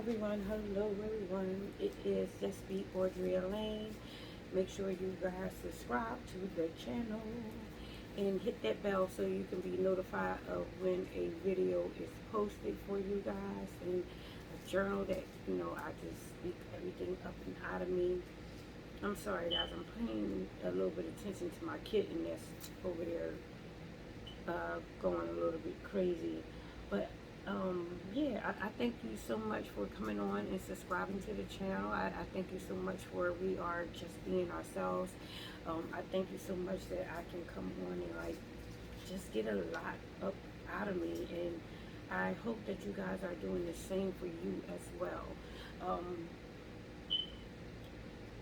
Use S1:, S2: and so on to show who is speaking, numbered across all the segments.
S1: Hello everyone. It is Just Be Audrey Lane. Make sure you guys subscribe to the channel and hit that bell so you can be notified of when a video is posted for you guys. And a journal that I just speak everything up and out of me. I'm sorry guys, I'm paying a little bit of attention to my kitten that's over there going a little bit crazy. But yeah, I thank you so much for coming on and subscribing to the channel. I thank you so much for we are just being ourselves. I thank you so much that I can come on and like just get a lot up out of me, and I hope that you guys are doing the same for you as well.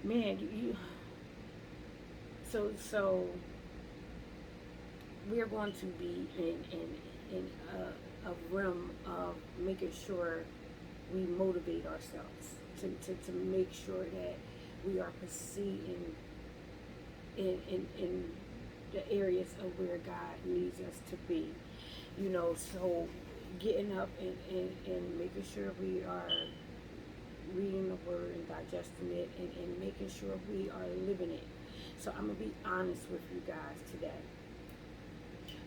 S1: Man, so we're going to be in a realm of making sure we motivate ourselves to make sure that we are proceeding in the areas of where God needs us to be. So getting up and making sure we are reading the word and digesting it, and making sure we are living it. So I'm going to be honest with you guys today.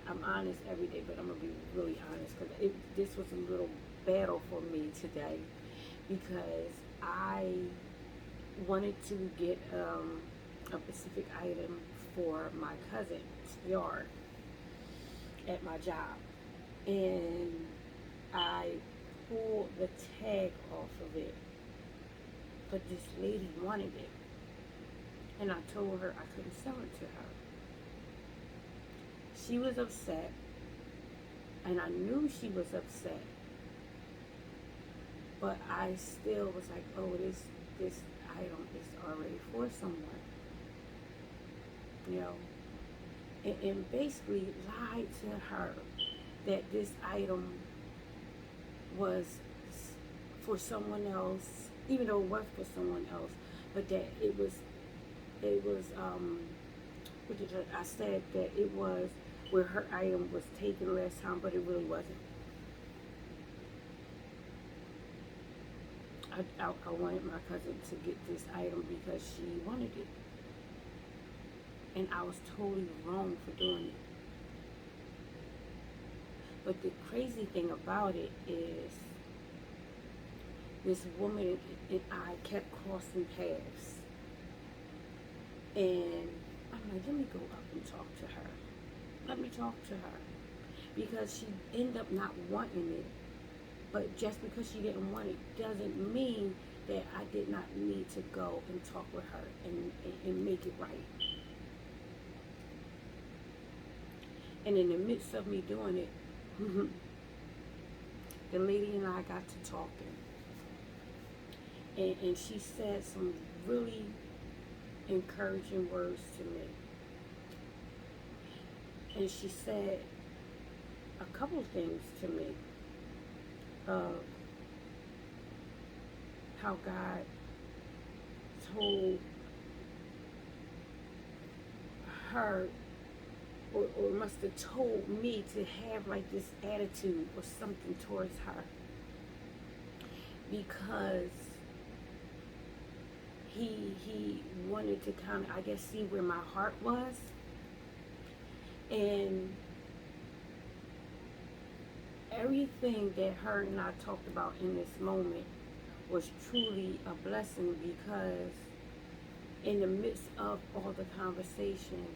S1: I'm honest every day, but I'm going to be really honest because this was a little battle for me today, because I wanted to get a specific item for my cousin's yard at my job, and I pulled the tag off of it, but this lady wanted it, and I told her I couldn't sell it to her. She was upset, and I knew she was upset, but I still was like, oh, this item is already for someone, and basically lied to her that this item was for someone else, even though it was for someone else, but that it was I said that it was where her item was taken last time, but it really wasn't. I wanted my cousin to get this item because she wanted it, and I was totally wrong for doing it. But the crazy thing about it is this woman and I kept crossing paths, and I'm like, let me go up and talk to her. Let me talk to her, because she ended up not wanting it. But just because she didn't want it doesn't mean that I did not need to go and talk with her and make it right. And in the midst of me doing it, the lady and I got to talking. And she said some really encouraging words to me. And she said a couple of things to me of how God told her, or must have told me to have like this attitude or something towards her, because he wanted to kind of, I guess, see where my heart was. And everything that her and I talked about in this moment was truly a blessing, because in the midst of all the conversation,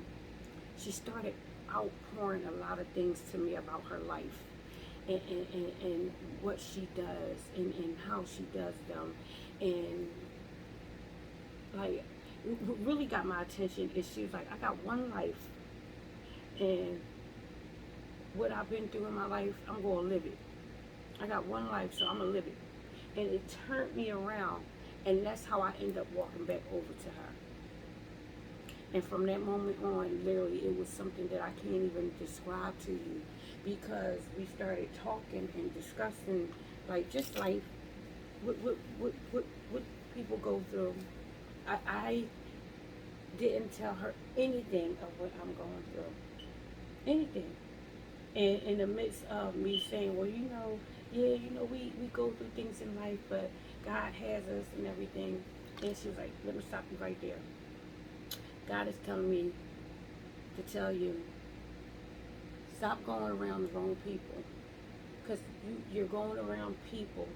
S1: she started outpouring a lot of things to me about her life, and what she does, and how she does them. And like, what really got my attention is she was like, I got one life, and what I've been through in my life, I'm going to live it. I got one life, so I'm going to live it. And it turned me around, and that's how I end up walking back over to her. And from that moment on, literally, it was something that I can't even describe to you, because we started talking and discussing, like, just life, what people go through. I didn't tell her anything of what I'm going through. Anything. And in the midst of me saying, well, yeah, we go through things in life, but God has us and everything. And she was like, let me stop you right there. God is telling me to tell you, stop going around the wrong people. Because you're going around people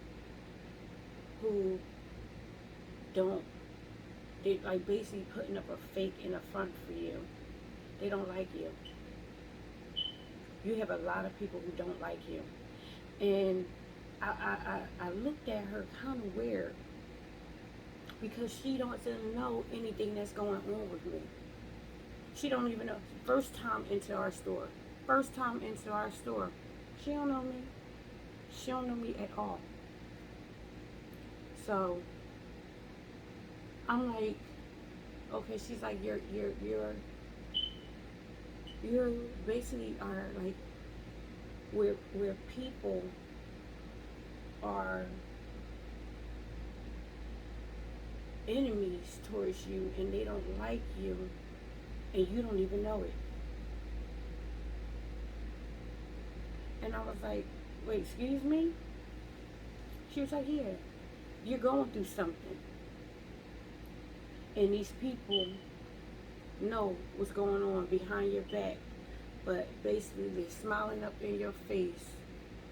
S1: who don't, they like basically putting up a fake in a front for you. They don't like you. You have a lot of people who don't like you. And I looked at her kind of weird because she doesn't know anything that's going on with me. She don't even know. First time into our store. First time into our store. She don't know me. She don't know me at all. So I'm like, okay. She's like, you're basically are like where people are enemies towards you and they don't like you and you don't even know it. And I was like, wait, excuse me? She was like, yeah, you're going through something. And these people know what's going on behind your back, but basically they're smiling up in your face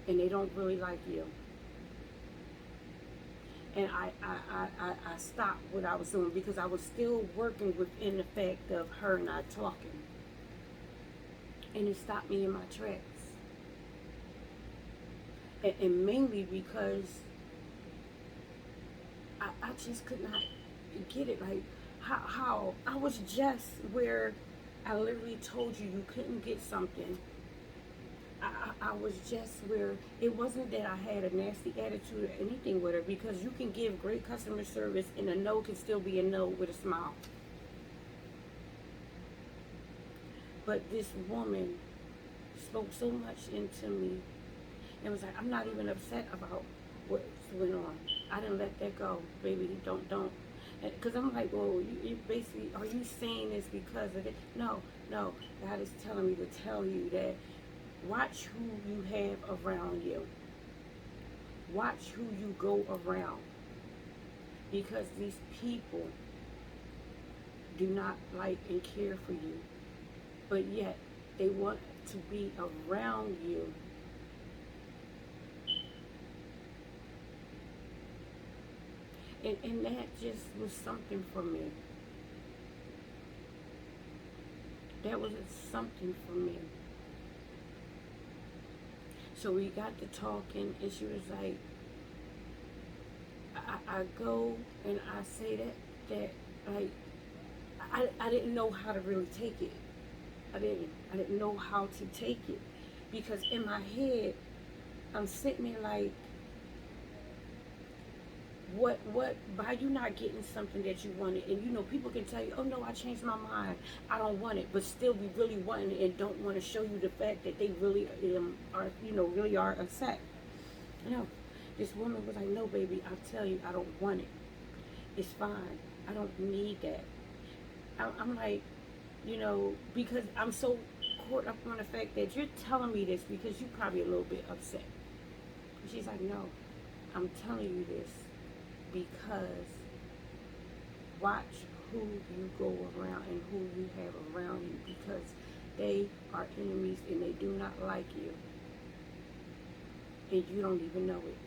S1: and they don't really like you. And I stopped what I was doing because I was still working within the fact of her not talking. And it stopped me in my tracks. And mainly because I just could not get it. Like, how I was just where I literally told you you couldn't get something. I was just where it wasn't that I had a nasty attitude or anything with her, because you can give great customer service and a no can still be a no with a smile. But this woman spoke so much into me and was like, I'm not even upset about what went on. I didn't let that go, baby. Don't. Because I'm like, well, you basically, are you saying this because of it? No. God is telling me to tell you that watch who you have around you. Watch who you go around. Because these people do not like and care for you. But yet, they want to be around you. And that just was something for me. That was something for me. So we got to talking, and she was like, I go and I say that like, I didn't know how to really take it. I didn't know how to take it, because in my head I'm sitting there like, what by you not getting something that you wanted, and people can tell you, oh no, I changed my mind, I don't want it, but still be really wanting it and don't want to show you the fact that they really are really are upset. This woman was like, no baby, I'll tell you, I don't want it, it's fine, I don't need that. I'm like, because I'm so caught up on the fact that you're telling me this because you're probably a little bit upset. She's like, no, I'm telling you this because watch who you go around and who you have around you, because they are enemies and they do not like you. And you don't even know it.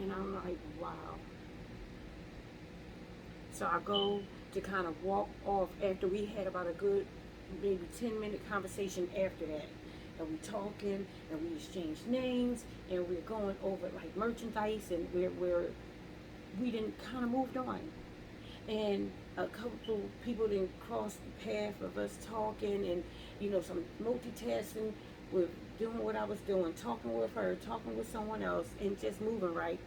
S1: And I'm like, wow. So I go to kind of walk off after we had about a good maybe 10-minute conversation after that. And we talking and we exchange names and we're going over like merchandise, and we didn't kind of moved on. And a couple people didn't cross the path of us talking, and some multitasking with doing what I was doing, talking with her, talking with someone else, and just moving right.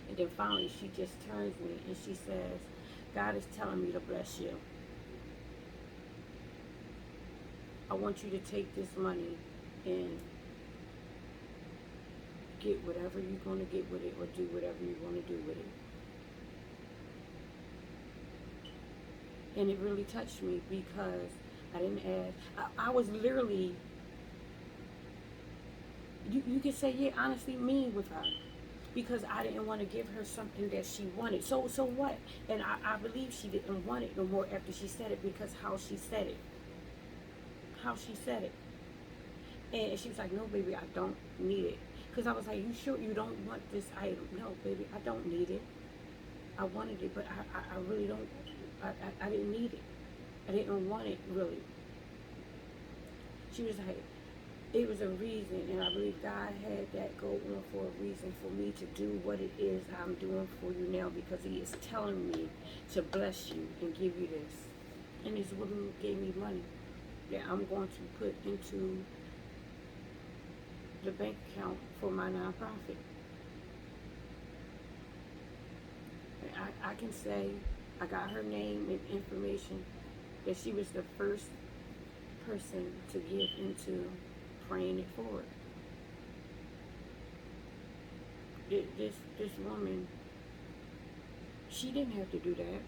S1: And then finally she just turns me and she says, God is telling me to bless you. I want you to take this money and get whatever you're going to get with it, or do whatever you want to do with it. And it really touched me because I didn't ask. I was literally You could say, yeah, honestly, mean with her because I didn't want to give her something that she wanted. So what? And I believe she didn't want it no more after she said it because how she said it. How she said it. And she was like, no, baby, I don't need it. Because I was like, you sure you don't want this item? No, baby, I don't need it. I wanted it, but I really don't. I didn't need it. I didn't want it, really. She was like, it was a reason, and I believe God had that go on for a reason for me to do what it is I'm doing for you now because He is telling me to bless you and give you this. And this woman gave me money that I'm going to put into the bank account for my nonprofit. I can say I got her name and information that she was the first person to get into praying it forward. This woman, she didn't have to do that.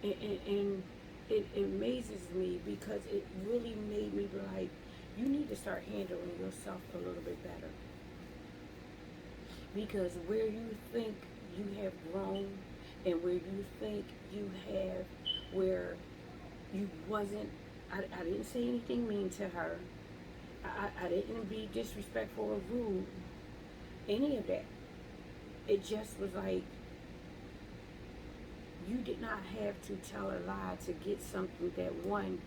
S1: And it amazes me because it really made me be like, you need to start handling yourself a little bit better. Because where you think you have grown and where you think you have, where you wasn't, I didn't say anything mean to her. I didn't be disrespectful or rude. Any of that. It just was like, you did not have to tell a lie to get something that one,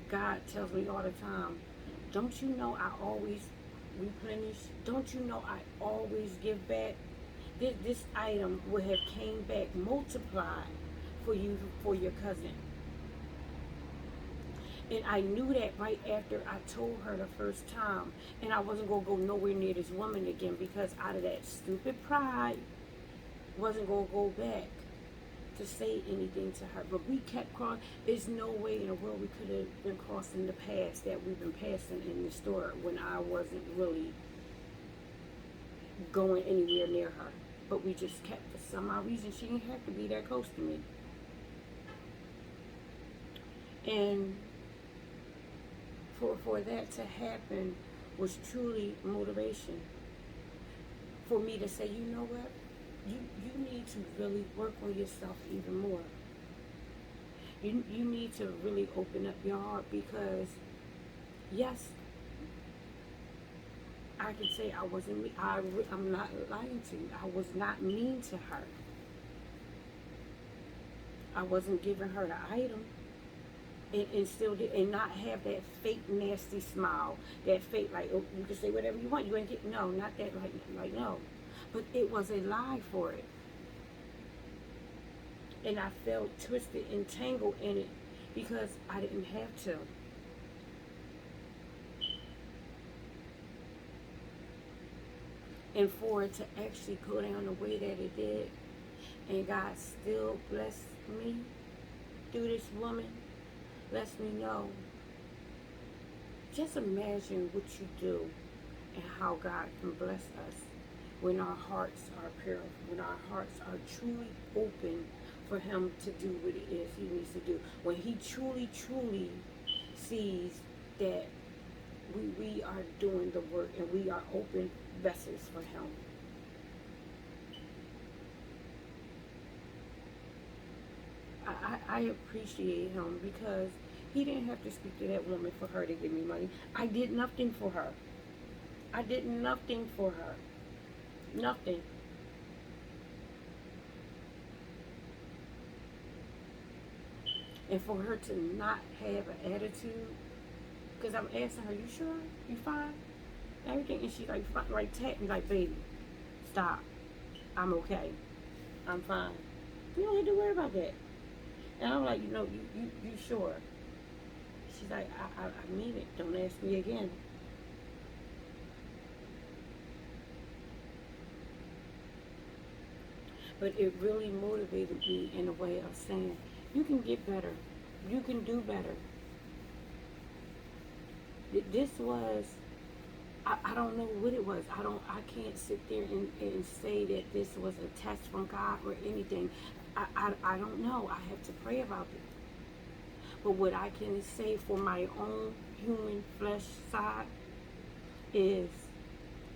S1: God tells me all the time, don't you know I always replenish? Don't you know I always give back? This item would have came back multiplied for you, for your cousin. And I knew that right after I told her the first time. And I wasn't going to go nowhere near this woman again because out of that stupid pride, wasn't going to go back to say anything to her. But we kept crossing. There's no way in the world we could have been crossing the paths that we've been passing in the store when I wasn't really going anywhere near her. But we just kept, for some odd reason, she didn't have to be that close to me. And for that to happen was truly motivation for me to say, you know what? You need to really work on yourself even more. You need to really open up your heart because, yes, I can say I wasn't, I'm not lying to you. I was not mean to her. I wasn't giving her the item. And still did, and not have that fake nasty smile, that fake like, oh, you can say whatever you want, you ain't get, no, not that, like no, but it was a lie for it, and I felt twisted and tangled in it because I didn't have to. And for it to actually go down the way that it did, and God still blessed me through this woman, lets me know. Just imagine what you do and how God can bless us when our hearts are pure, when our hearts are truly open for Him to do what it is He needs to do. When He truly, truly sees that we are doing the work and we are open vessels for Him. I appreciate Him because He didn't have to speak to that woman for her to give me money. I did nothing for her. I did nothing for her. Nothing. And for her to not have an attitude, because I'm asking her, you sure? You fine? Everything. And she's like tap me like, baby, stop. I'm okay. I'm fine. You don't have to worry about that. And I'm like, you sure? She's like, I mean it. Don't ask me again. But it really motivated me in a way of saying, you can get better. You can do better. This was, I don't know what it was. I can't sit there and say that this was a test from God or anything. I don't know. I have to pray about it. But what I can say for my own human flesh side is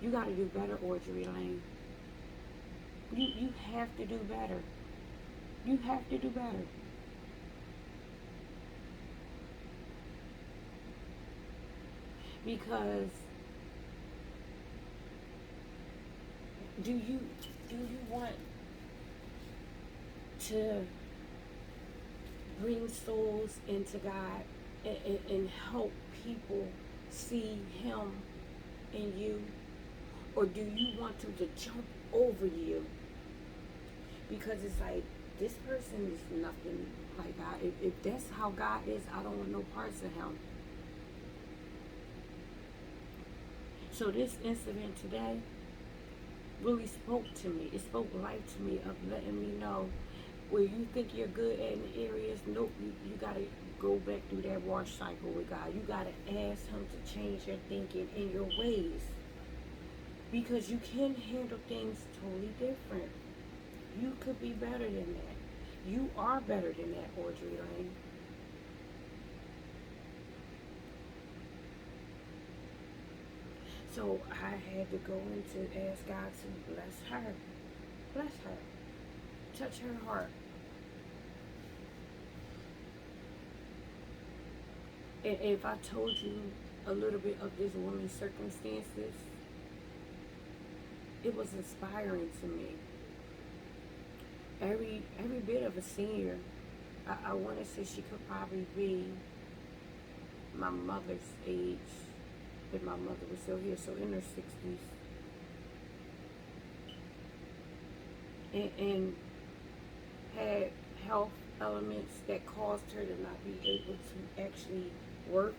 S1: you got to do better, Audrey Lane. You have to do better. You have to do better. Because do you do you want to bring souls into God and help people see Him in you? Or do you want them to jump over you? Because it's like, this person is nothing like God. If that's how God is, I don't want no parts of Him. So this incident today really spoke to me. It spoke life to me of letting me know where you think you're good at in areas, nope, you got to go back through that wash cycle with God. You got to ask Him to change your thinking and your ways. Because you can handle things totally different. You could be better than that. You are better than that, Audrey Lane. So I had to go in to ask God to bless her. Bless her. Touch her heart. And if I told you a little bit of this woman's circumstances, it was inspiring to me. Every bit of a senior. I want to say she could probably be my mother's age, if my mother was still here, so in her 60s. And had health elements that caused her to not be able to actually work.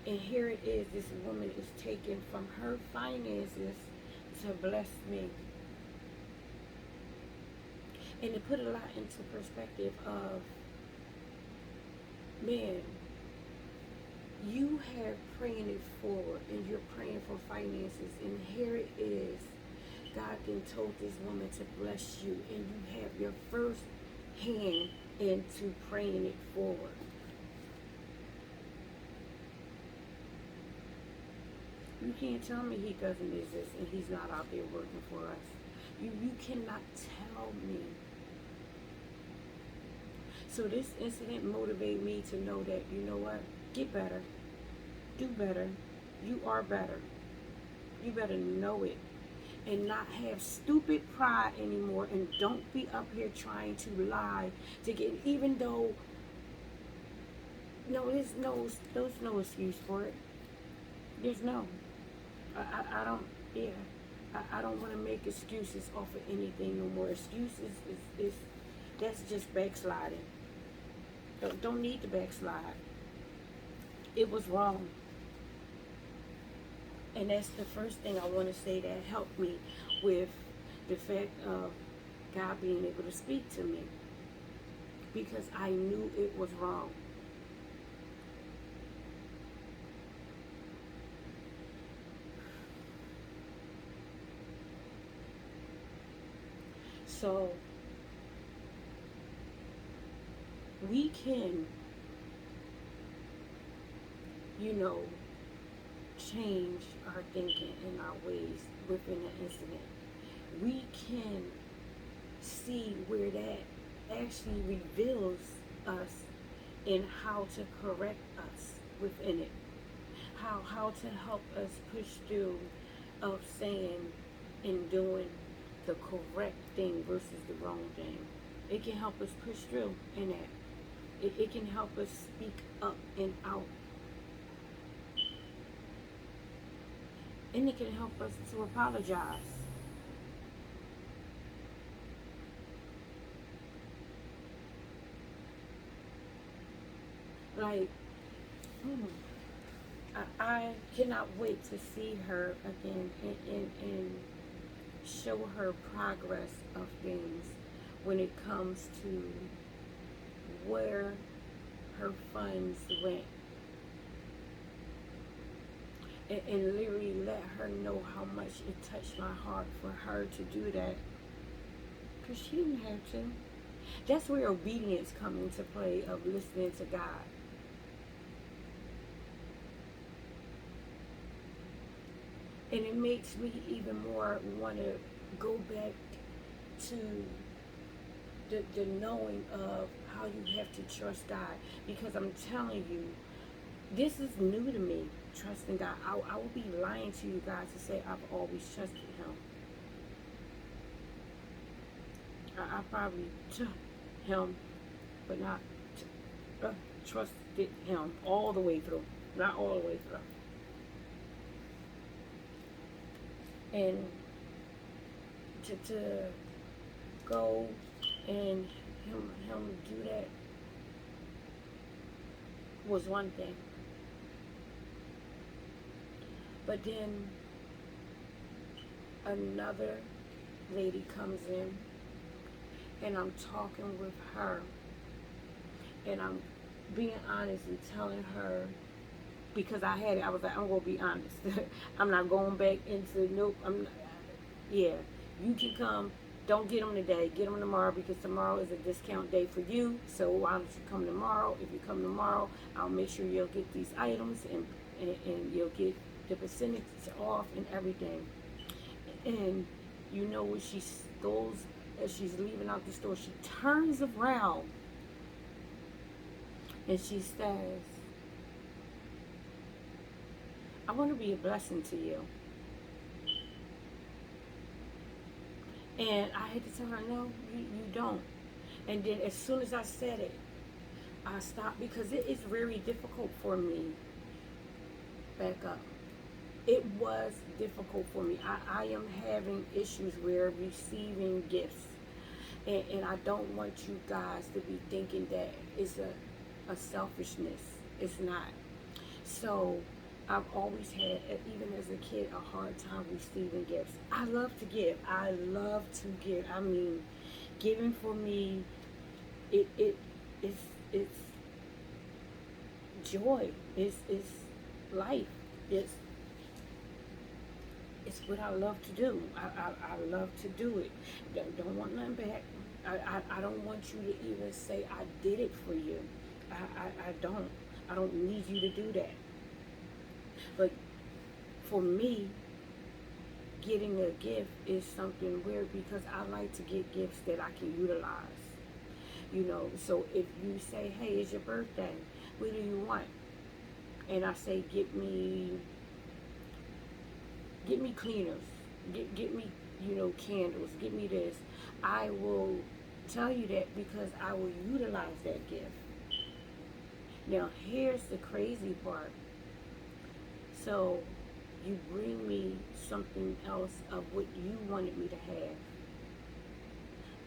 S1: And here it is, this woman is taken from her finances to bless me. And to put a lot into perspective of, man, you have praying it forward and you're praying for finances, and here it is, God then told this woman to bless you, and you have your first hand into praying it forward. You can't tell me He doesn't exist and He's not out there working for us. You cannot tell me. So this incident motivated me to know that, you know what? Get better. Do better. You are better. You better know it. And not have stupid pride anymore. And don't be up here trying to lie to get, even though, no, there's no excuse for it. There's no. I don't, yeah. I don't want to make excuses off of anything no more. Excuses is that's just backsliding. Don't need to backslide. It was wrong. And that's the first thing I want to say that helped me with the fact of God being able to speak to me. Because I knew it was wrong. So we can, change our thinking and our ways within an incident. We can see where that actually reveals us and how to correct us within it. How to help us push through of saying and doing the correct thing versus the wrong thing. It can help us push through in that. It can help us speak up and out. And it can help us to apologize. Like, I cannot wait to see her again and show her progress of things when it comes to where her funds went, and literally let her know how much it touched my heart for her to do that, because she didn't have to. That's where obedience comes into play of listening to God. And it makes me even more want to go back to the knowing of how you have to trust God. Because I'm telling you, this is new to me, trusting God. I will be lying to you guys to say I've always trusted Him. I probably took Him, but not trusted Him all the way through. Not all the way through. And to go and him do that was one thing. But then another lady comes in, and I'm talking with her, and I'm being honest and telling her, because I had it, I was like, I'm gonna be honest. I'm not going back into nope. Yeah, you can come. Don't get them today. Get them tomorrow, because tomorrow is a discount day for you. So why don't you come tomorrow? If you come tomorrow, I'll make sure you'll get these items, and you'll get the percentage off and everything. And you know when she goes, as she's leaving out the store, she turns around and she says, I want to be a blessing to you. And I had to tell her, no, you don't. And then as soon as I said it, I stopped, because it is very difficult for me. Back up. It was difficult for me. I am having issues where receiving gifts. And I don't want you guys to be thinking that it's a selfishness. It's not. So I've always had, even as a kid, a hard time receiving gifts. I love to give. I love to give. I mean, giving for me, it's joy. It's life. It's what I love to do. I love to do it. Don't want nothing back. I don't want you to even say I did it for you. I don't. I don't need you to do that. But for me, getting a gift is something weird, because I like to get gifts that I can utilize. You know, so if you say, hey, it's your birthday, what do you want? And I say, get me cleaners, get me, candles, get me this. I will tell you that because I will utilize that gift. Now, here's the crazy part. So, you bring me something else of what you wanted me to have.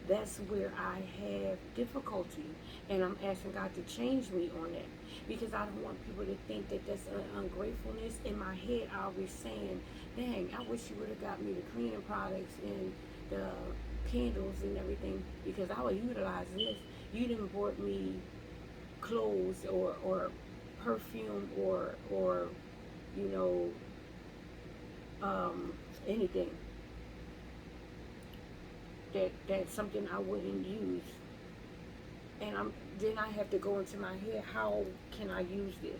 S1: That's where I have difficulty, and I'm asking God to change me on that, because I don't want people to think that that's an ungratefulness. In my head, I'll be saying, dang, I wish you would have got me the cleaning products and the candles and everything, because I would utilize this. You didn't bought me clothes or perfume or you know anything that's something I wouldn't use. And then I have to go into my head, how can I use this?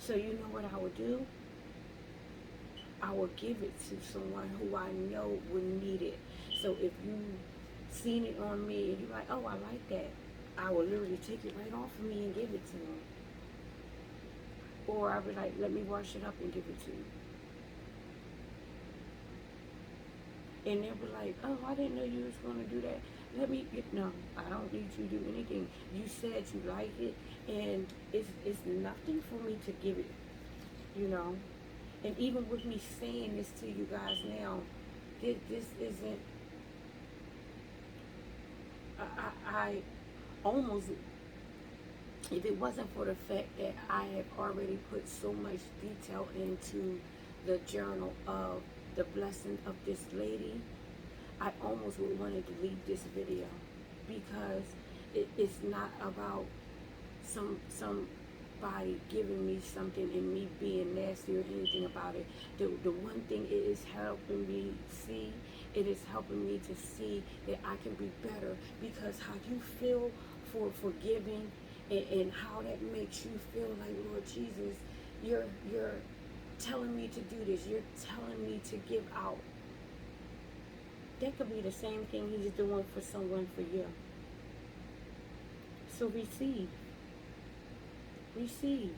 S1: So you know what I would do? I will give it to someone who I know would need it. So if you seen it on me and you're like, oh, I like that, I will literally take it right off of me and give it to them. Or I would like, let me wash it up and give it to you. And they'll be like, oh, I didn't know you was going to do that. No, I don't need you to do anything. You said you like it, and it's nothing for me to give it, you know. And even with me saying this to you guys now, this isn't, I almost, if it wasn't for the fact that I have already put so much detail into the journal of the blessing of this lady, I almost would want to delete this video, because it's not about some body giving me something and me being nasty or anything about it. The one thing it is helping me see, it is helping me to see that I can be better, because how you feel for forgiving, and how that makes you feel like, Lord Jesus, you're telling me to do this, you're telling me to give out. That could be the same thing he's doing for someone for you. So receive. Receive.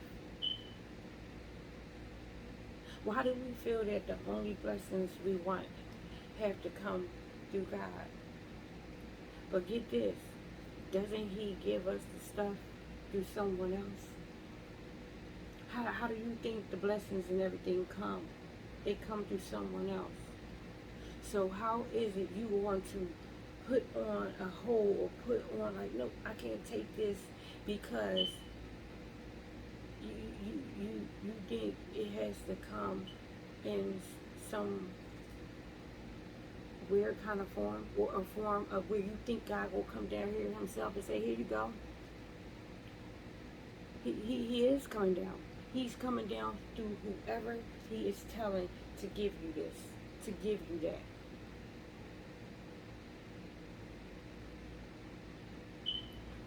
S1: Why do we feel that the only blessings we want have to come through God? But get this, doesn't he give us the stuff through someone else? How do you think the blessings and everything come? They come through someone else. So how is it you want to put on a hold, or put on like, no, I can't take this because you think it has to come in some weird kind of form, or a form of where you think God will come down here himself and say, here you go. He is coming down. He's coming down through whoever he is telling to give you this, to give you that.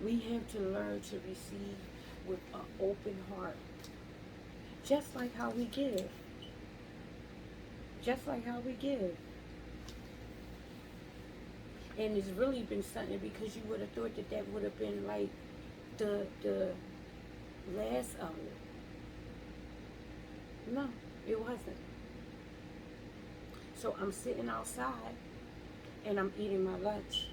S1: We have to learn to receive with an open heart. Just like how we give. Just like how we give. And it's really been something, because you would have thought that that would have been like the last of it. No, it wasn't. So I'm sitting outside and I'm eating my lunch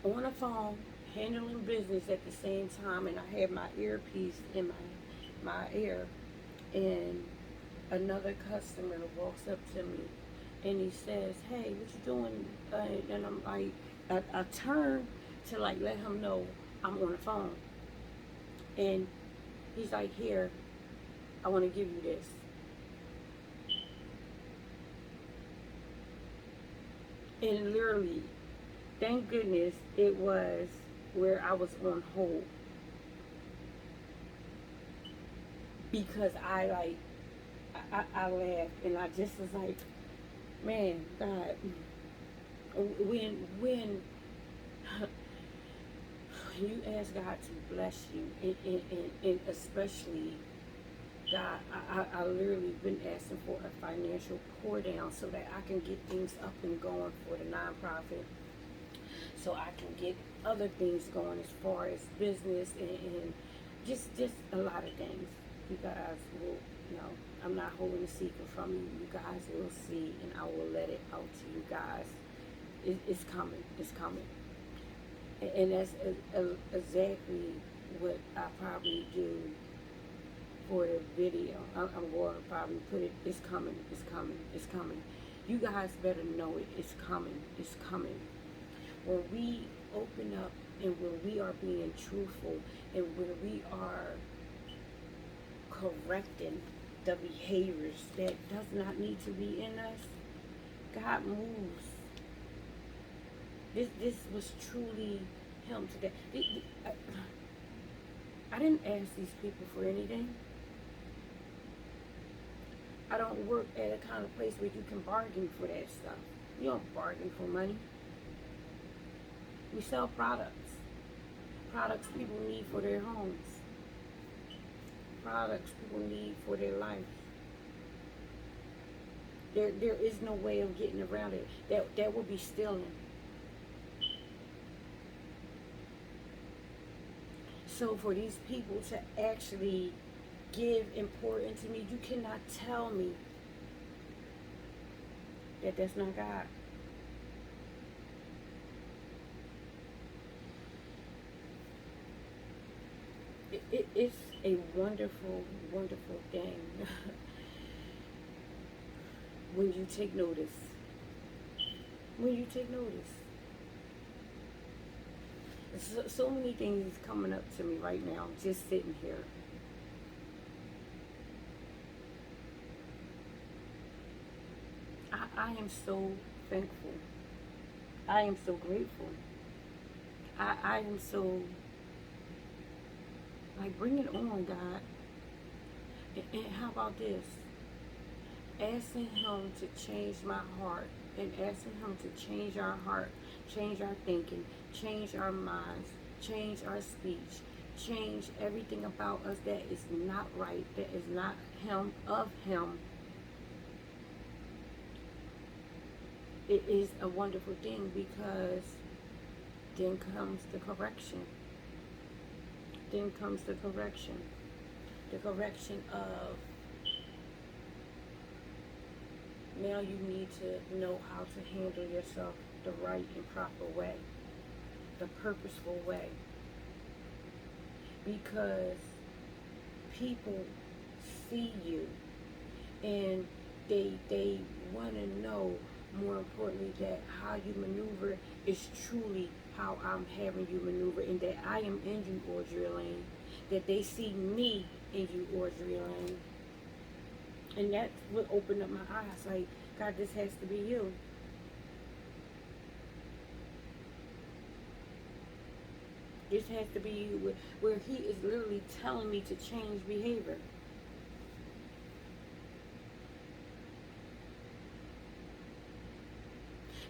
S1: on the phone, handling business at the same time, and I have my earpiece in my ear, and another customer walks up to me and he says, hey, what you doing? And I'm like, I turn to like let him know I'm on the phone, and he's like, here, I want to give you this. And literally, thank goodness it was where I was on hold, because I like, I laughed and I just was like, man, God, when you ask God to bless you, and especially God, I literally been asking for a financial pour down so that I can get things up and going for the nonprofit, so I can get other things going as far as business, and just a lot of things. You guys will, I'm not holding a secret from you. You guys will see, and I will let it out to you guys. It's coming. It's coming. And that's exactly what I probably do for the video. I'm going to probably put it, it's coming, it's coming, it's coming. You guys better know it. It's coming. It's coming. When we open up, and when we are being truthful, and when we are correcting the behaviors that does not need to be in us, God moves. This was truly him today. I didn't ask these people for anything. I don't work at a kind of place where you can bargain for that stuff. You don't bargain for money. We sell products. Products people need for their homes. Products people need for their life. There is no way of getting around it. That would be stealing. So for these people to actually give and pour into me, you cannot tell me that that's not God. It's a wonderful, wonderful thing when you take notice. When you take notice. So many things coming up to me right now, just sitting here. I am so thankful. I am so grateful. I am so Like, bring it on, God. And how about this? Asking Him to change my heart, and asking Him to change our heart, change our thinking, change our minds, change our speech, change everything about us that is not right, that is not Him, of Him. It is a wonderful thing, because then comes the correction. Then comes the correction. The correction of, now you need to know how to handle yourself the right and proper way, the purposeful way. Because people see you, and they want to know, more importantly, that how you maneuver is truly how I'm having you maneuver, and that I am in you, Audrey Lane. That they see me in you, Audrey Lane. And that's what opened up my eyes. Like, God, this has to be you. This has to be you, where He is literally telling me to change behavior.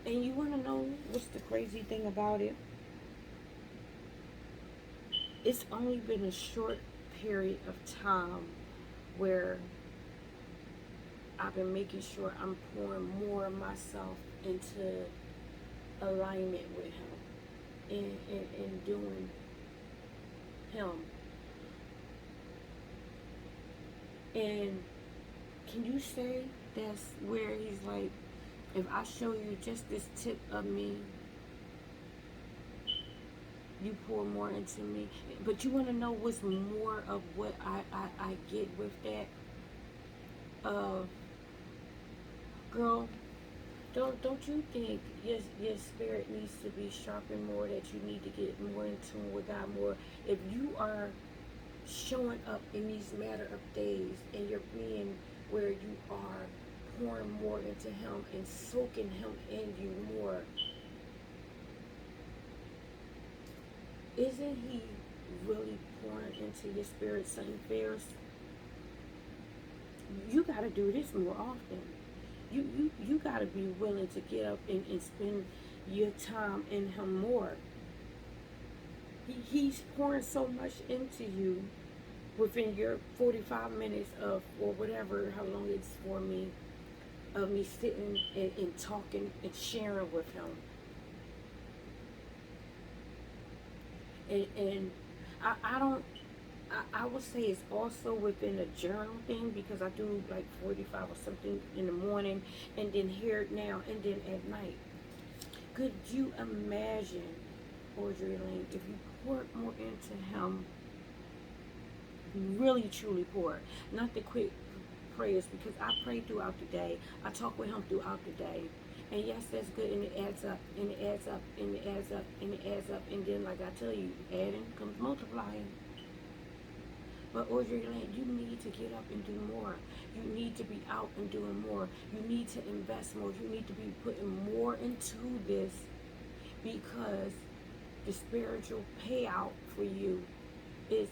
S1: And you want to know what's the crazy thing about it? It's only been a short period of time where I've been making sure I'm pouring more of myself into alignment with Him, and doing Him. And can you say that's where He's like, if I show you just this tip of me, you pour more into me? But you want to know what's more of what I get with that? Girl, don't you think your spirit needs to be sharpened more, that you need to get more in tune with God more? If you are showing up in these matter of days, and you're being where you are pouring more into Him and soaking Him in you more, isn't He really pouring into your spirit something fierce? You got to do this more often. You got to be willing to get up and spend your time in Him more. He's pouring so much into you within your 45 minutes of, or whatever, how long it's for me, of me sitting and talking and sharing with Him. And I would say it's also within a journal thing, because I do like 45 or something in the morning, and then here now, and then at night. Could you imagine, Audrey Lane, if you poured more into Him, really truly pour, not the quick prayers, because I pray throughout the day, I talk with Him throughout the day, and yes, that's good, and it adds up, and it adds up, and it adds up, and it adds up, and then, like I tell you, adding comes multiplying. But Audrey Lane, you need to get up and do more. You need to be out and doing more. You need to invest more. You need to be putting more into this, because the spiritual payout for you is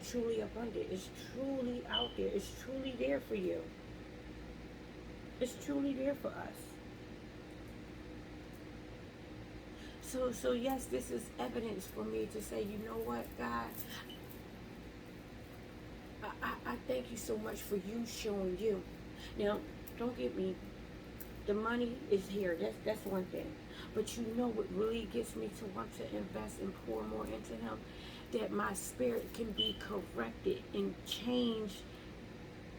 S1: truly abundant. It's truly out there. It's truly there for you. It's truly there for us. So yes, this is evidence for me to say, you know what, God, I thank you so much for you showing you. Now, don't get me, the money is here. That's one thing. But you know what really gets me to want to invest and pour more into Him? That my spirit can be corrected and changed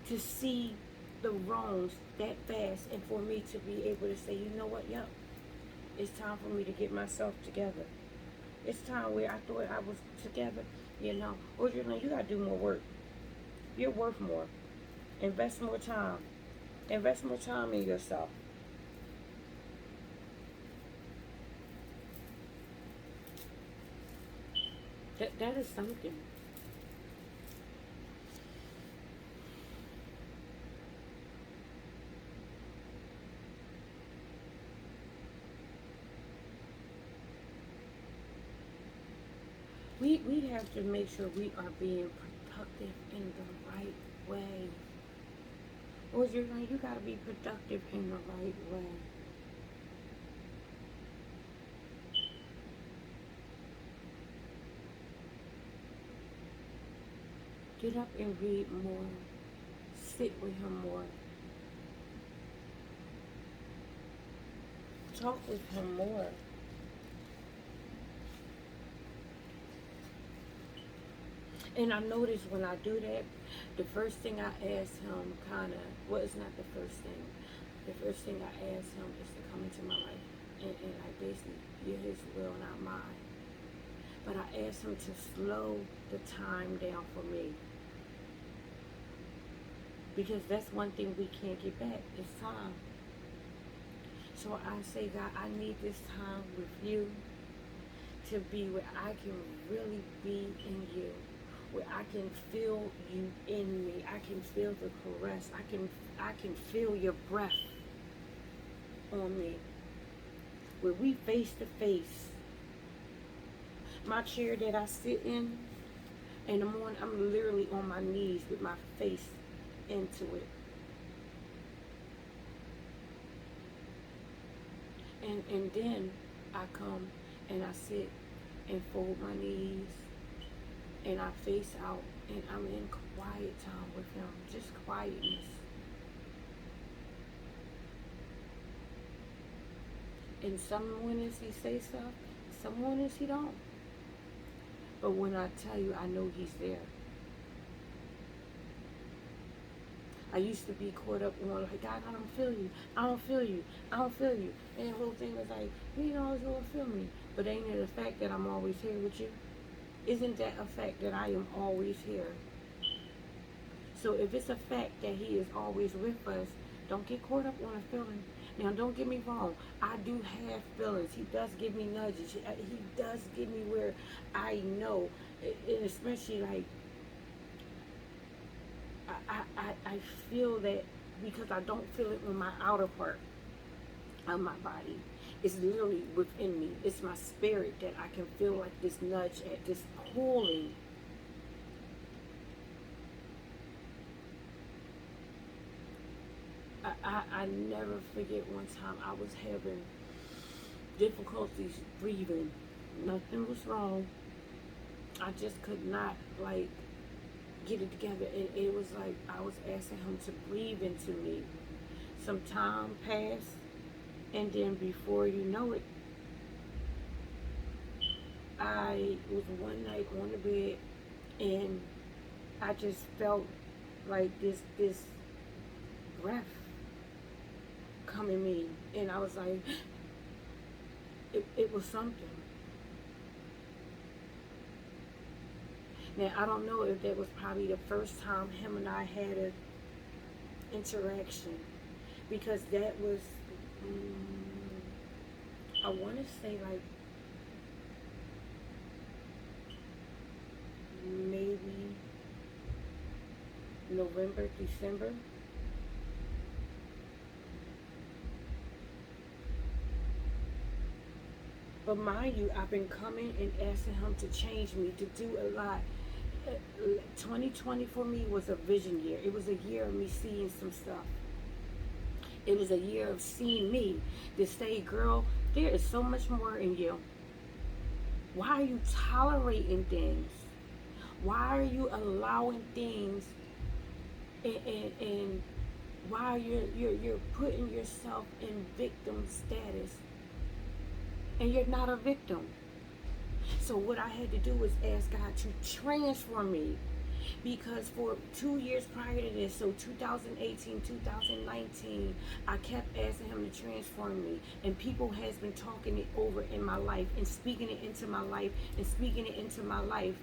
S1: to see the wrongs that fast, and for me to be able to say, you know what, yep, it's time for me to get myself together. It's time where I thought I was together, Audrey Lane, you gotta do more work. You're worth more. Invest more time. Invest more time in yourself. That is something. We have to make sure we are being productive in the right way. Or you're like, you gotta be productive in the right way. Get up and read more. Sit with him more. Talk with him more. And I notice when I do that, the first thing I ask him well, it's not the first thing. The first thing I ask him is to come into my life. And I basically get his will, not mine. But I ask him to slow the time down for me. Because that's one thing we can't get back, is time. So I say, God, I need this time with you to be where I can really be in you, where I can feel you in me. I can feel the caress. I can feel your breath on me. Where we face to face. My chair that I sit in the morning, I'm literally on my knees with my face into it. And then I come and I sit and fold my knees and I face out and I'm in quiet time with him, just quietness. And some mornings he say stuff, some mornings he don't. But when I tell you, I know he's there. I used to be caught up on like, God, I don't feel you. I don't feel you. I don't feel you. And the whole thing was like, you always gonna feel me. But ain't it a fact that I'm always here with you? Isn't that a fact that I am always here? So if it's a fact that he is always with us, don't get caught up on a feeling. Now, don't get me wrong. I do have feelings. He does give me nudges. He does give me where I know. And especially like, I feel that because I don't feel it in my outer part of my body. It's literally within me. It's my spirit that I can feel like this nudge, at this pulling. I never forget one time I was having difficulties breathing. Nothing was wrong. I just could not like get it together. And it was like I was asking him to breathe into me. Some time passed, and then before you know it, I was one night on the bed, and I just felt like this breath coming me, and I was like, it was something. Now I don't know if that was probably the first time him and I had an interaction, because that was I want to say like maybe November, December. But mind you, I've been coming and asking him to change me, to do a lot. 2020 for me was a vision year. It was a year of me seeing some stuff. It was a year of seeing me to say, girl, there is so much more in you. Why are you tolerating things? Why are you allowing things and why you're putting yourself in victim status and you're not a victim? So what I had to do was ask God to transform me, because for 2 years prior to this, so 2018, 2019, I kept asking him to transform me, and people has been talking it over in my life and speaking it into my life and speaking it into my life.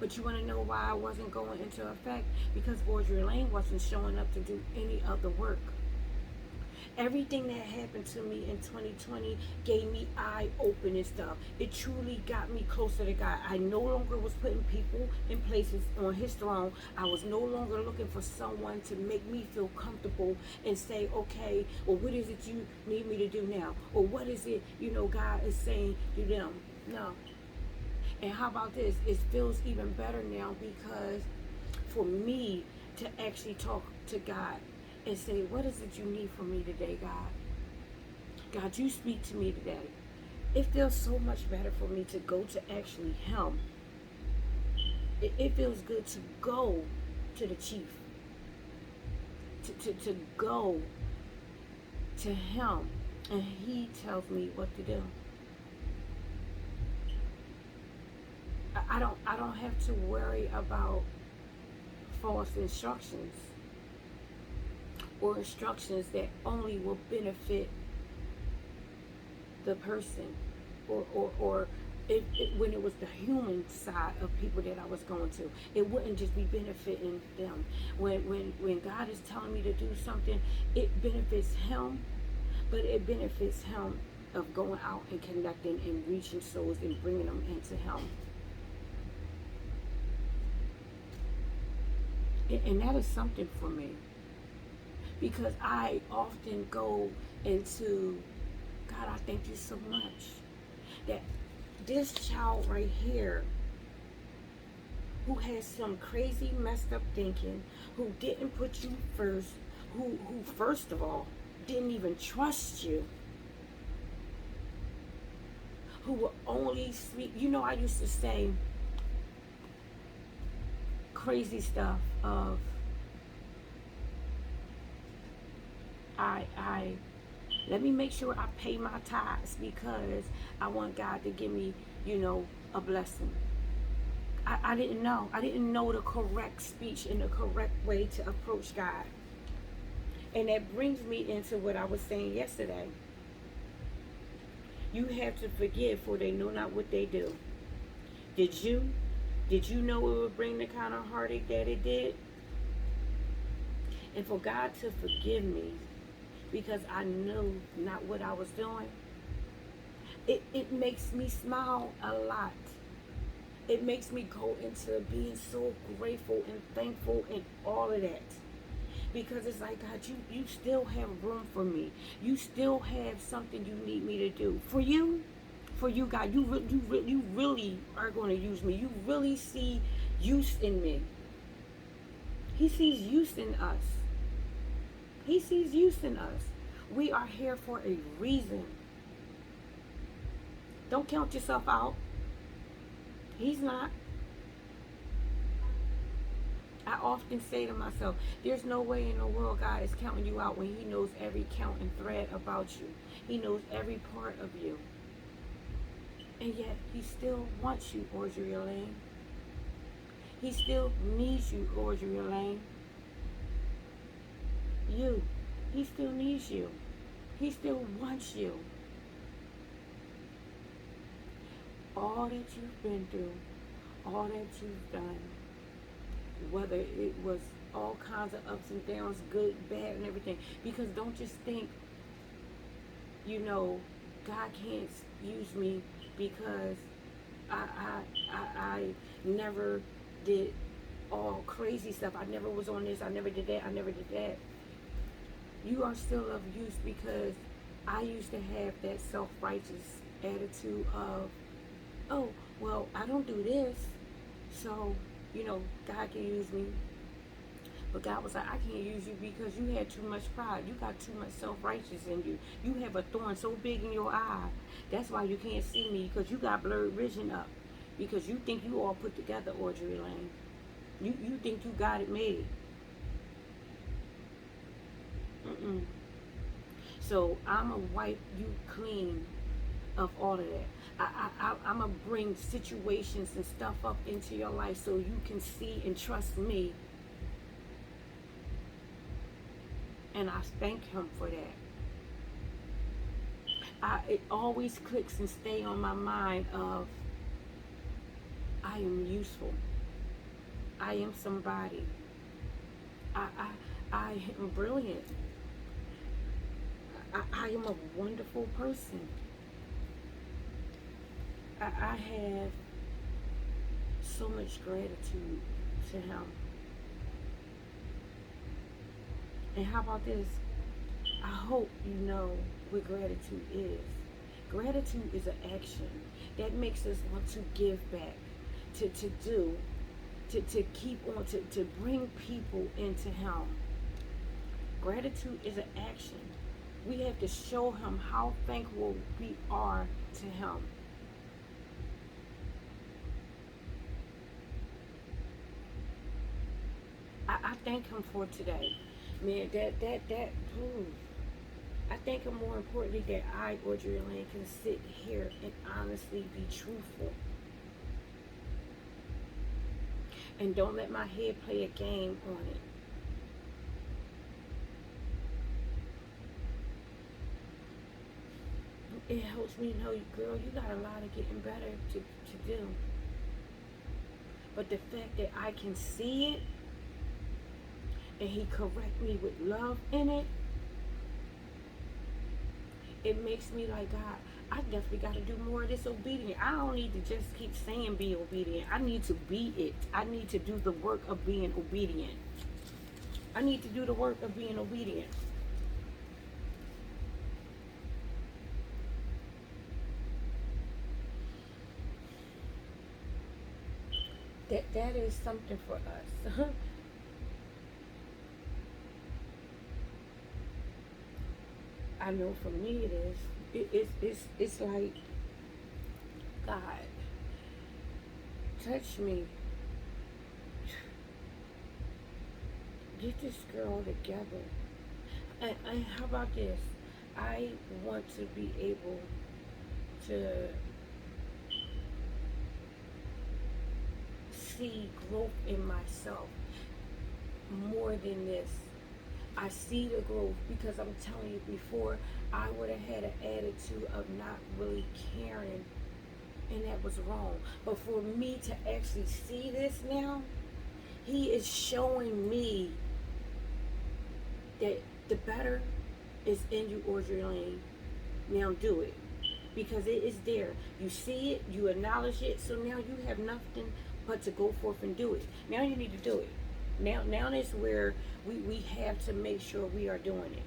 S1: But you want to know why I wasn't going into effect? Because Audrey Lane wasn't showing up to do any of the work. Everything that happened to me in 2020 gave me eye-opening stuff. It truly got me closer to God. I no longer was putting people in places on his throne. I was no longer looking for someone to make me feel comfortable and say, okay, well, what is it you need me to do now? Or what is it, God is saying to them? No. And how about this? It feels even better now because for me to actually talk to God and say, what is it you need from me today, God? God, you speak to me today. It feels so much better for me to go to actually Him. It feels good to go to the chief, to go to Him, and He tells me what to do. I don't have to worry about false instructions or instructions that only will benefit the person, or when it was the human side of people that I was going to, it wouldn't just be benefiting them. When God is telling me to do something, it benefits Him, but it benefits Him of going out and connecting and reaching souls and bringing them into Him. And that is something for me, because I often go into, God, I thank you so much that this child right here, who has some crazy messed up thinking, who didn't put you first, who first of all didn't even trust you, who will only speak, I used to say crazy stuff of, I let me make sure I pay my tithes because I want God to give me, a blessing. I didn't know. I didn't know the correct speech and the correct way to approach God. And that brings me into what I was saying yesterday. You have to forgive, for they know not what they do. Did you? Did you know it would bring the kind of heartache that it did? And for God to forgive me because I knew not what I was doing, it makes me smile a lot. It makes me go into being so grateful and thankful and all of that. Because it's like, God, you still have room for me. You still have something you need me to do. For you, God, you really are going to use me. You really see use in me. He sees use in us. He sees use in us. We are here for a reason. Don't count yourself out. He's not. I often say to myself, there's no way in the world God is counting you out when He knows every count and thread about you. He knows every part of you. And yet, He still wants you, Audrey Elaine. He still needs you, Audrey Elaine. You. He still needs you. He still wants you. All that you've been through, all that you've done, whether it was all kinds of ups and downs, good, bad, and everything. Because don't just think, God can't use me because I never did all crazy stuff. I never was on this. I never did that. I never did that. You are still of use because I used to have that self-righteous attitude of, oh, well, I don't do this, so, God can use me. But God was like, I can't use you because you had too much pride. You got too much self-righteous in you. You have a thorn so big in your eye. That's why you can't see me, because you got blurred vision up. Because you think you all put together, Audrey Elaine. You think you got it made. So I'm going to wipe you clean of all of that. I'm going to bring situations and stuff up into your life so you can see and trust me. And I thank Him for that. It always clicks and stay on my mind of, I am useful. I am somebody. I am brilliant. I am a wonderful person. I have so much gratitude to Him. And how about this? I hope you know what gratitude is. Gratitude is an action that makes us want to give back, to do, to keep on, to bring people into Him. Gratitude is an action. We have to show Him how thankful we are to Him. I thank Him for today. Man, ooh. I thank Him more importantly that I, Audrey Lane, can sit here and honestly be truthful. And don't let my head play a game on it. It helps me know, girl, you got a lot of getting better to do. But the fact that I can see it and He correct me with love in it, it makes me like, God, I definitely got to do more of this obedience. I don't need to just keep saying be obedient. I need to be it. I need to do the work of being obedient. I need to do the work of being obedient. That is something for us. I know for me it is. It's like, God, touch me. Get this girl together. And how about this? I want to be able to see growth in myself more than this. I see the growth because I'm telling you, before I would have had an attitude of not really caring, and that was wrong. But for me to actually see this now, He is showing me that the better is in you, Audrey Lane. Now do it. Because it is there. You see it, you acknowledge it, so now you have nothing but to go forth and do it. Now you need to do it. Now is where we have to make sure we are doing it.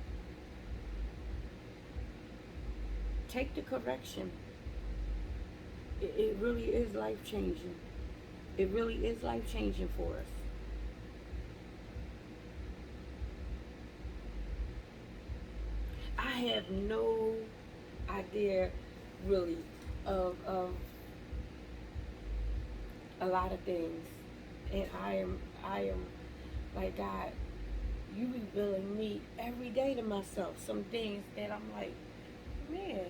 S1: Take the correction. It really is life changing. It really is life changing for us. I have no idea really of a lot of things, and I am like, God, you revealing me every day to myself some things that I'm like, man,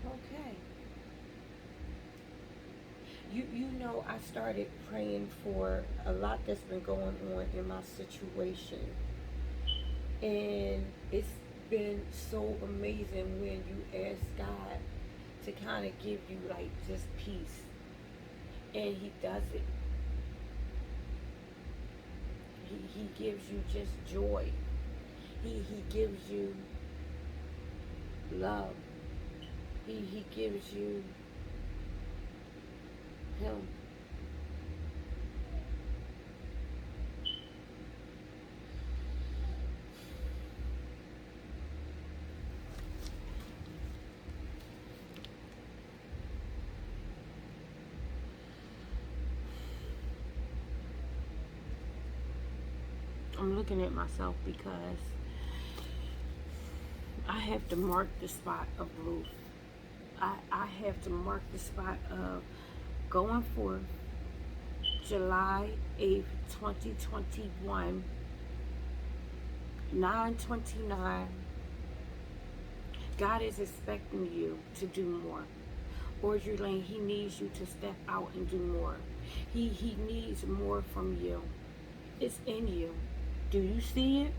S1: okay. You know, I started praying for a lot that's been going on in my situation, and it's been so amazing when you ask God to kind of give you like just peace, and He does it. He gives you just joy. He gives you love. He gives you Him. I'm looking at myself because I have to mark the spot of growth. I have to mark the spot of going forth July 8th, 2021, 9:29. God is expecting you to do more. Audrey Lane, He needs you to step out and do more. He needs more from you. It's in you. Do you see it?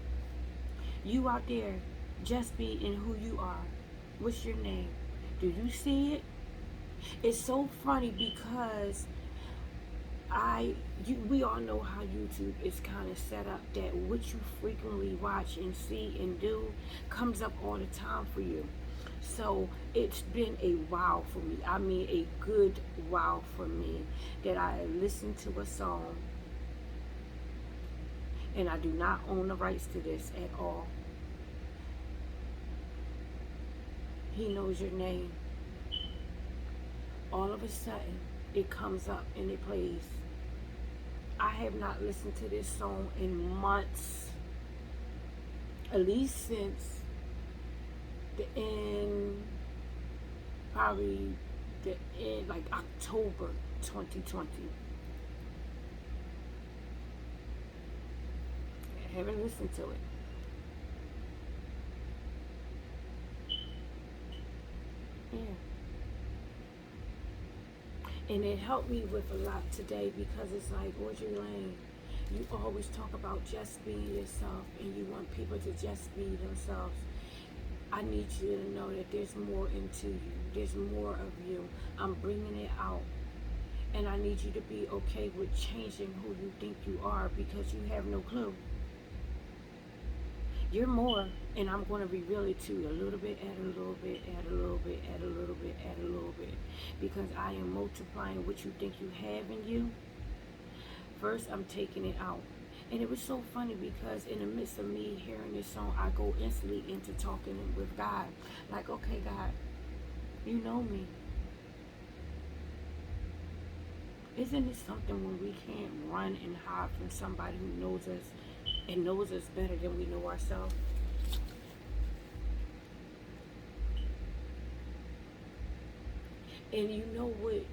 S1: You out there, just be in who you are. What's your name? Do you see it? It's so funny because we all know how YouTube is kind of set up, that what you frequently watch and see and do comes up all the time for you. So it's been a wow for me. I mean, a good wow for me, that I listened to a song, and I do not own the rights to this at all. He knows your name. All of a sudden, it comes up and it plays. I have not listened to this song in months, at least since the end, probably the end, like October 2020. I haven't listened to it. Yeah. And it helped me with a lot today because it's like, Audrey Lane, you always talk about just being yourself and you want people to just be themselves. I need you to know that there's more into you. There's more of you. I'm bringing it out. And I need you to be okay with changing who you think you are because you have no clue. You're more, and I'm going to reveal it to you a little bit, add a little bit, add a little bit, add a little bit, add a little bit. Because I am multiplying what you think you have in you. First, I'm taking it out. And it was so funny because in the midst of me hearing this song, I go instantly into talking with God. Like, okay, God, you know me. Isn't it something when we can't run and hide from somebody who knows us and knows us better than we know ourselves? And you know what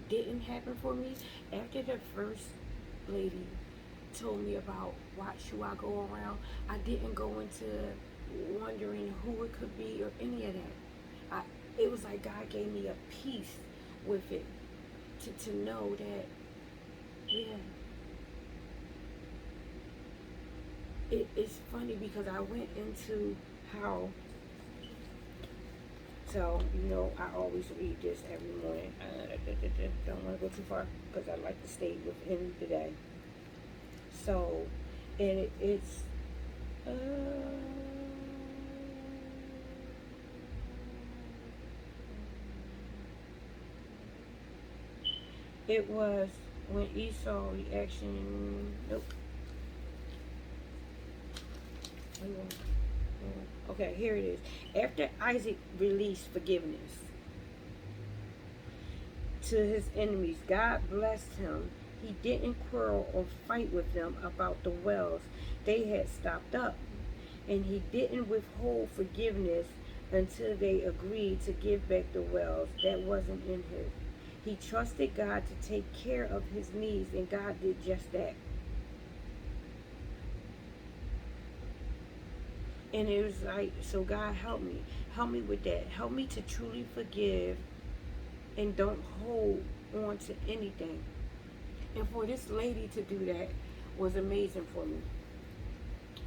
S1: didn't happen for me? After the first lady told me about watch who I go around, I didn't go into wondering who it could be or any of that. It was like God gave me a peace with it to know that, yeah. It's funny because I went into how, so, you know, I always read this every morning. Don't want to go too far because I like to stay within the day. So, and uh, it was when Esau reaction, nope. Okay, here it is. After Isaac released forgiveness to his enemies, God blessed him. He didn't quarrel or fight with them about the wells they had stopped up. And he didn't withhold forgiveness until they agreed to give back the wells that wasn't in his. He trusted God to take care of his needs, and God did just that. And it was like, so God help me. Help me with that. Help me to truly forgive and don't hold on to anything. And for this lady to do that was amazing for me.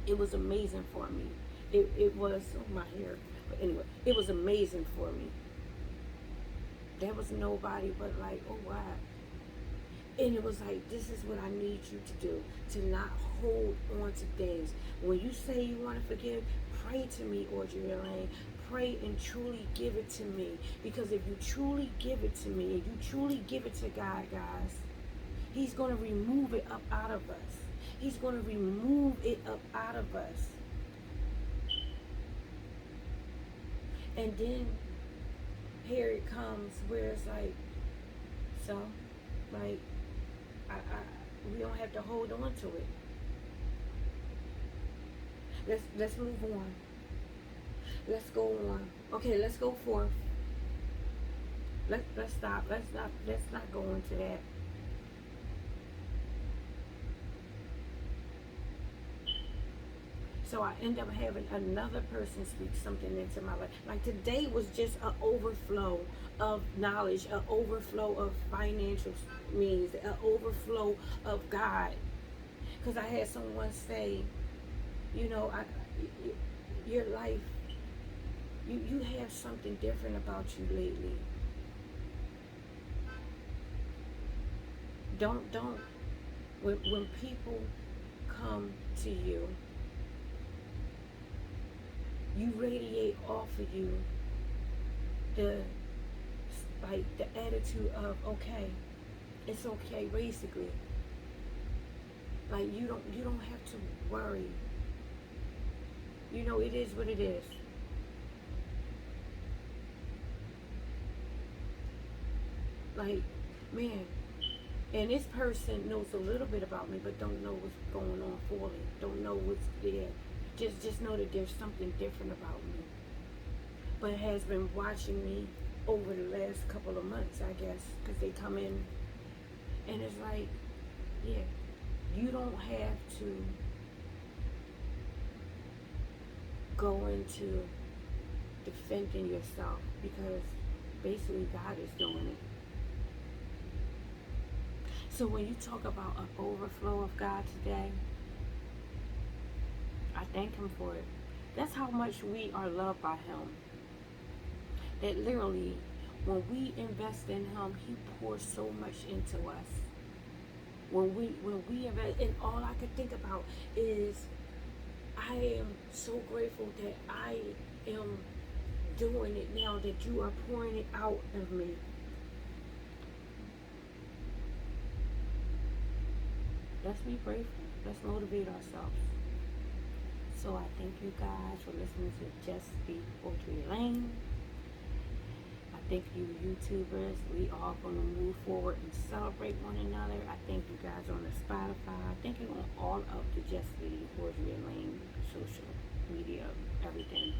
S1: It was amazing for me. It was, oh my hair. But anyway, it was amazing for me. There was nobody but like, oh wow. And it was like, this is what I need you to do. To not hold on to things. When you say you want to forgive, pray to me, Audrey Lane. Pray and truly give it to me. Because if you truly give it to me, and you truly give it to God, guys, He's going to remove it up out of us. He's going to remove it up out of us. And then here it comes where it's like, so, like, we don't have to hold on to it. Let's move on. Let's go on. Okay, let's go forth. Let's stop. Let's not go into that. So I end up having another person speak something into my life. Like today was just an overflow of knowledge, an overflow of financial means, an overflow of God. Because I had someone say, you know, your life, you have something different about you lately. Don't, when people come to you, you radiate off of you the attitude of okay, it's okay, basically. Like you don't have to worry. You know, it is what it is. Like, man, and this person knows a little bit about me, but don't know what's going on fully. Don't know what's there. Just know that there's something different about me. But has been watching me over the last couple of months, I guess, because they come in, and it's like, yeah, you don't have to go into defending yourself, because basically God is doing it. So when you talk about an overflow of God today, I thank Him for it. That's how much we are loved by Him. That literally, when we invest in Him, He pours so much into us. When we invest, and all I could think about is, I am so grateful that I am doing it now, that you are pouring it out of me. Let's be grateful. Let's motivate ourselves. So I thank you guys for listening to Just Speak Poetry Lane. I thank you, YouTubers. We are going to move forward and celebrate one another. I thank you guys on the Spotify. I thank you on all of the Just Speak Poetry Lane social media, everything.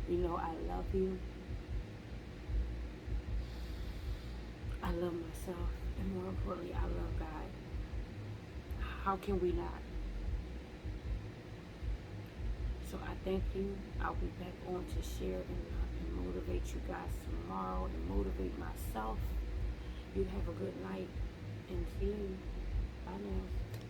S1: You know I love you. I love myself. And more importantly, I love God. How can we not? So I thank you. I'll be back on to share and motivate you guys tomorrow, and motivate myself. You have a good night, and see you. Bye now.